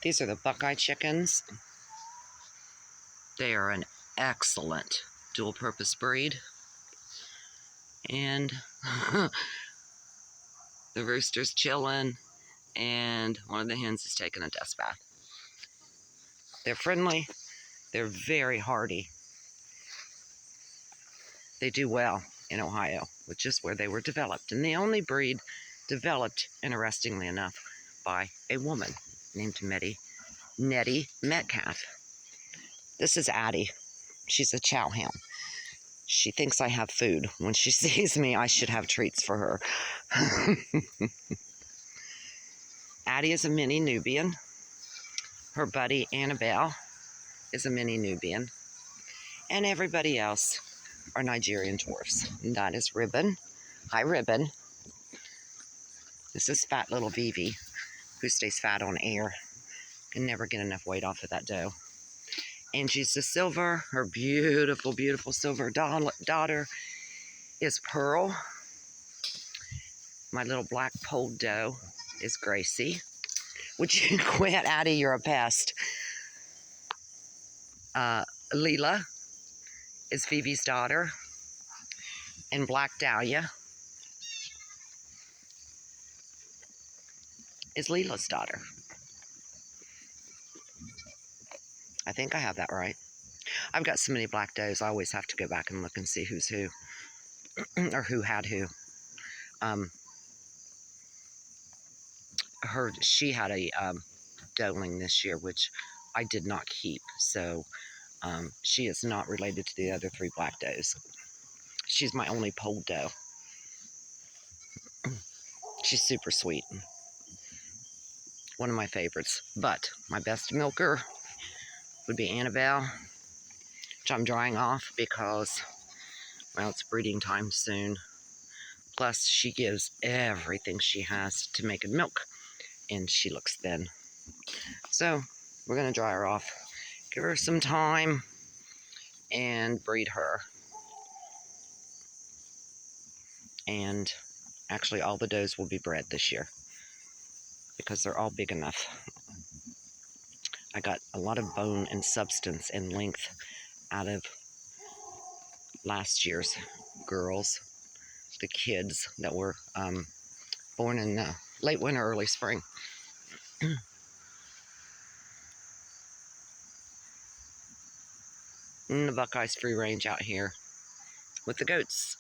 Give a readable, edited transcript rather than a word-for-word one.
These are the Buckeye chickens. They are an excellent dual-purpose breed. And the rooster's chilling, and one of the hens is taking a dust bath. They're friendly. They're very hardy. They do well in Ohio, which is where they were developed. And the only breed developed, interestingly enough, by a woman named Nettie Metcalf. This is Addie. She's a chow hound. She thinks I have food. When she sees me, I should have treats for her. Addie is a mini Nubian. Her buddy Annabelle is a mini Nubian. And everybody else are Nigerian dwarfs. And that is Ribbon. Hi, Ribbon. This is fat little Vivi, who stays fat on air. Can never get enough weight off of that dough. Angie's the silver. Her beautiful, beautiful silver daughter is Pearl. My little black polled doe is Gracie. Would you quit, Addie? You're a pest. Leela is Phoebe's daughter. And Black Dahlia is Leela's daughter. I think I have that right. I've got so many black does, I always have to go back and look and see who's who. Or who had who. She had a doeling this year, which I did not keep. So she is not related to the other 3 black does. She's my only polled doe. She's super sweet. One of my favorites. But my best milker would be Annabelle, which I'm drying off because, well, it's breeding time soon. Plus, she gives everything she has to make it milk, and she looks thin. So, we're going to dry her off, give her some time, and breed her. And actually, all the does will be bred this year because they're all big enough. I got a lot of bone and substance and length out of last year's girls, the kids that were born in late winter, early spring. And the Buckeyes free range out here with the goats.